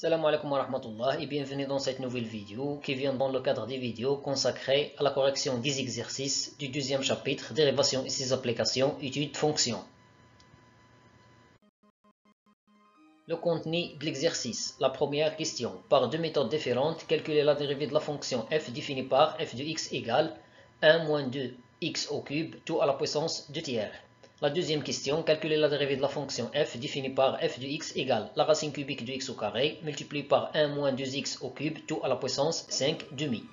Salam alaikum wa rahmatullah et bienvenue dans cette nouvelle vidéo qui vient dans le cadre des vidéos consacrées à la correction des exercices du deuxième chapitre, dérivation et ses applications, études, fonctions. Le contenu de l'exercice. La première question. Par deux méthodes différentes, calculer la dérivée de la fonction f définie par f de x égale 1 moins 2x au cube, tout à la puissance 2 tiers. La deuxième question, calculer la dérivée de la fonction f définie par f de x égale la racine cubique de x au carré multiplié par 1 moins 2x au cube, tout à la puissance 5 demi.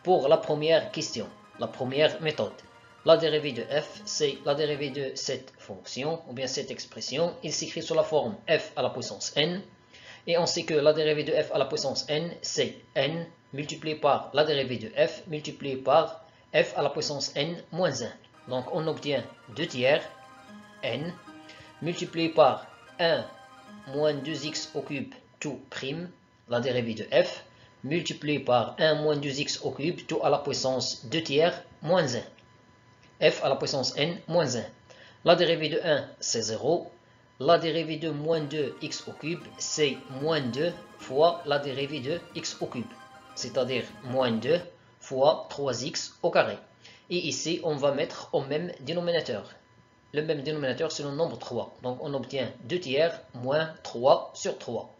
Pour la première question, la première méthode, la dérivée de f, c'est la dérivée de cette fonction, ou bien cette expression. Il s'écrit sous la forme f à la puissance n, et on sait que la dérivée de f à la puissance n, c'est n multiplié par la dérivée de f multiplié par f à la puissance n moins 1. Donc on obtient 2 tiers n multiplié par 1 moins 2x au cube tout prime, la dérivée de f, multiplié par 1 moins 2x au cube tout à la puissance 2 tiers moins 1. f à la puissance n moins 1. La dérivée de 1, c'est 0. La dérivée de moins 2x au cube, c'est moins 2 fois la dérivée de x au cube, c'est-à-dire moins 2 fois 3x au carré. Et ici, on va mettre au même dénominateur. Le même dénominateur, c'est le nombre 3. Donc, on obtient 2 tiers moins 3 sur 3.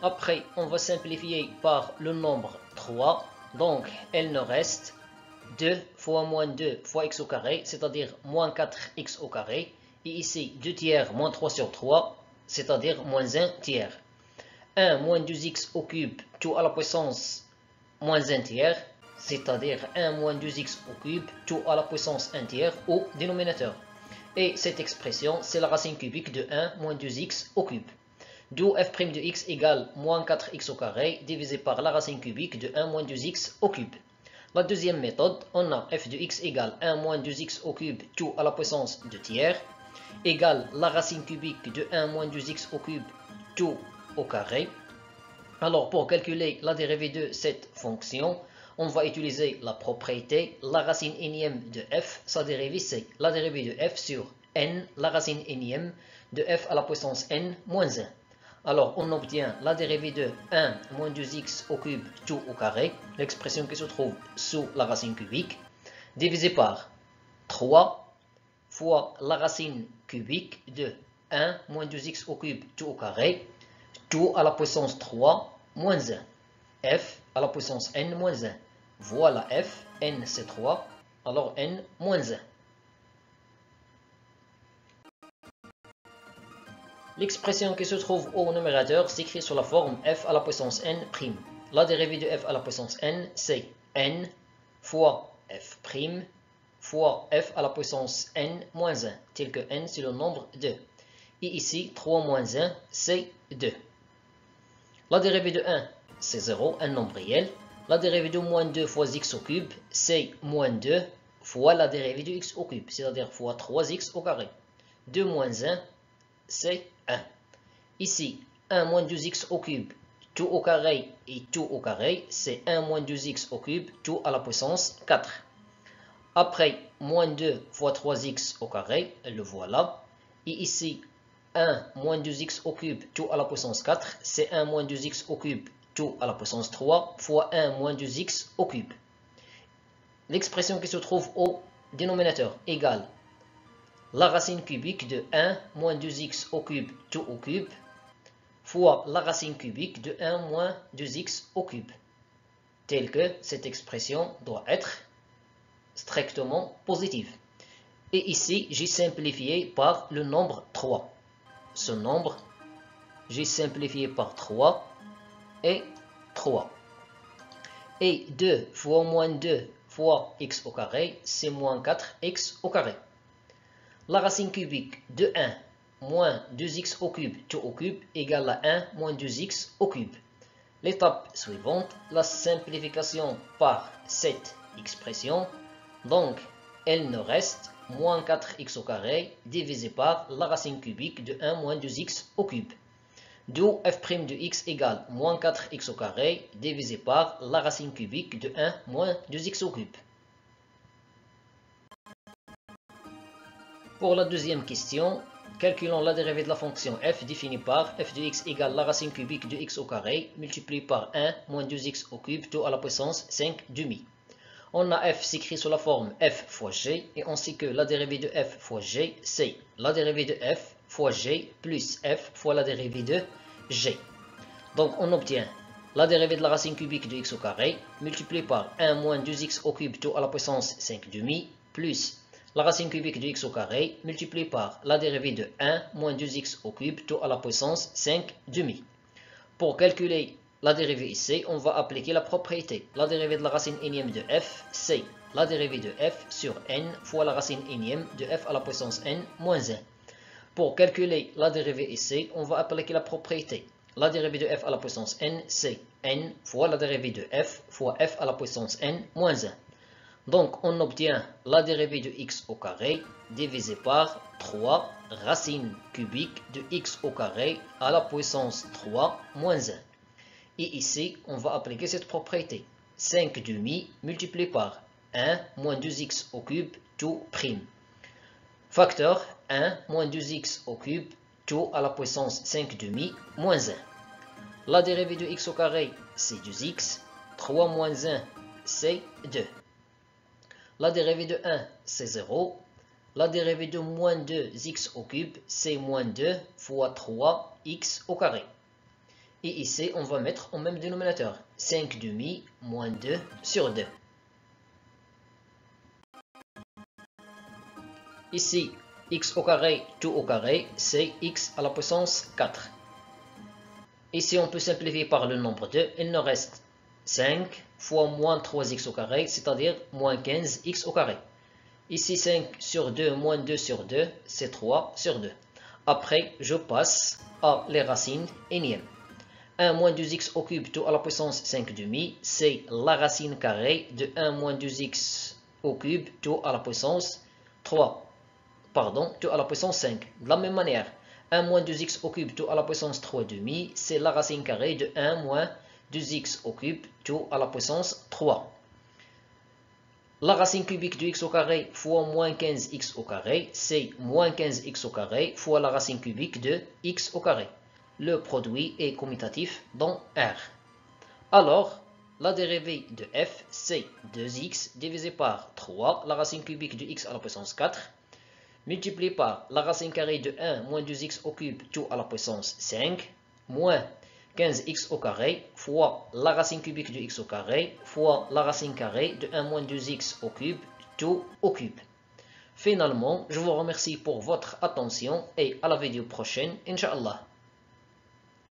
Après, on va simplifier par le nombre 3. Donc, il nous reste 2 fois moins 2 fois x au carré, c'est-à-dire moins 4x au carré. Et ici, 2 tiers moins 3 sur 3, c'est-à-dire moins 1 tiers. 1 moins 2x au cube, tout à la puissance moins 1 tiers, c'est-à-dire 1 moins 2x au cube, tout à la puissance 1 tiers au dénominateur. Et cette expression, c'est la racine cubique de 1 moins 2x au cube. D'où f' de x égale moins 4x au carré divisé par la racine cubique de 1 moins 2x au cube. La deuxième méthode, on a f de x égale 1 moins 2x au cube, tout à la puissance 2 tiers, égale la racine cubique de 1 moins 2x au cube, tout au carré. Alors, pour calculer la dérivée de cette fonction, on va utiliser la propriété, la racine énième de f, sa dérivée c'est la dérivée de f sur n, la racine énième de f à la puissance n moins 1. Alors, on obtient la dérivée de 1 moins 2x au cube tout au carré, l'expression qui se trouve sous la racine cubique, divisé par 3 fois la racine cubique de 1 moins 2x au cube tout au carré, tout à la puissance 3 moins 1. f à la puissance n moins 1. Voilà f, n c'est 3, alors n moins 1. L'expression qui se trouve au numérateur s'écrit sous la forme f à la puissance n'. La dérivée de f à la puissance n, c'est n fois f' fois f à la puissance n moins 1, tel que n c'est le nombre 2. Et ici, 3 moins 1, c'est 2. La dérivée de 1, c'est 0, un nombre réel. La dérivée de moins 2 fois x au cube, c'est moins 2 fois la dérivée de x au cube, c'est-à-dire fois 3x au carré. 2 moins 1, c'est 1. Ici, 1 moins 2x au cube, tout au carré et tout au carré, c'est 1 moins 2x au cube, tout à la puissance 4. Après, moins 2 fois 3x au carré, le voilà. Et ici, 1 moins 2x au cube, tout à la puissance 4, c'est 1 moins 2x au cube, tout à la puissance 3, fois 1 moins 2x au cube. L'expression qui se trouve au dénominateur égale la racine cubique de 1 moins 2x au cube tout au cube fois la racine cubique de 1 moins 2x au cube, telle que cette expression doit être strictement positive. Et ici, j'ai simplifié par le nombre 3. Ce nombre, j'ai simplifié par 3 et 3. Et 2 fois moins 2 fois x au carré, c'est moins 4x au carré. La racine cubique de 1 moins 2x au cube tout au cube égale à 1 moins 2x au cube. L'étape suivante, la simplification par cette expression. Donc, elle nous reste moins 4x au carré divisé par la racine cubique de 1 moins 2x au cube. D'où f' de x égale moins 4x au carré divisé par la racine cubique de 1 moins 2x au cube. Pour la deuxième question, calculons la dérivée de la fonction f définie par f de x égale la racine cubique de x au carré multiplié par 1 moins 2x au cube tout à la puissance 5 demi. On a f s'écrit sous la forme f fois g et on sait que la dérivée de f fois g c'est la dérivée de f fois g plus f fois la dérivée de g. Donc on obtient la dérivée de la racine cubique de x au carré multiplié par 1 moins 2x au cube tout à la puissance 5 demi plus la racine cubique de x au carré multiplié par la dérivée de 1 moins 2x au cube tout à la puissance 5 demi. Pour calculer la dérivée ici, on va appliquer la propriété. La dérivée de la racine énième de f, c'est la dérivée de f sur n fois la racine énième de f à la puissance n moins 1. Pour calculer la dérivée ici, on va appliquer la propriété. La dérivée de f à la puissance n, c'est n fois la dérivée de f fois f à la puissance n moins 1. Donc, on obtient la dérivée de x au carré divisé par 3 racine cubique de x au carré à la puissance 3 moins 1. Et ici, on va appliquer cette propriété. 5 demi multiplié par 1 moins 2x au cube tout prime. Facteur 1 moins 2x au cube tout à la puissance 5 demi moins 1. La dérivée de x au carré, c'est 2x. 3 moins 1, c'est 2. La dérivée de 1, c'est 0. La dérivée de moins 2x au cube, c'est moins 2 fois 3x au carré. Et ici, on va mettre au même dénominateur. 5 demi moins 2 sur 2. Ici, x au carré, tout au carré, c'est x à la puissance 4. Ici, on peut simplifier par le nombre 2. Il nous reste 5 fois moins 3x au carré, c'est-à-dire moins 15x au carré. Ici, 5 sur 2 moins 2 sur 2, c'est 3 sur 2. Après, je passe à les racines énièmes. 1 moins 2x au cube tout à la puissance 5 demi, c'est la racine carrée de 1 moins 2x au cube tout à la puissance 3. Tout à la puissance 5. De la même manière, 1 moins 2x au cube tout à la puissance 3 demi, c'est la racine carrée de 1 moins 2x au cube tout à la puissance 3. La racine cubique de x au carré fois moins 15x au carré, c'est moins 15x au carré fois la racine cubique de x au carré. Le produit est commutatif dans R. Alors, la dérivée de f, c'est 2x divisé par 3, la racine cubique de x à la puissance 4, multiplié par la racine carrée de 1 moins 2x au cube tout à la puissance 5, moins 15x au carré fois la racine cubique de x au carré fois la racine carrée de 1 moins 2x au cube tout au cube. Finalement, je vous remercie pour votre attention et à la vidéo prochaine, Inch'Allah.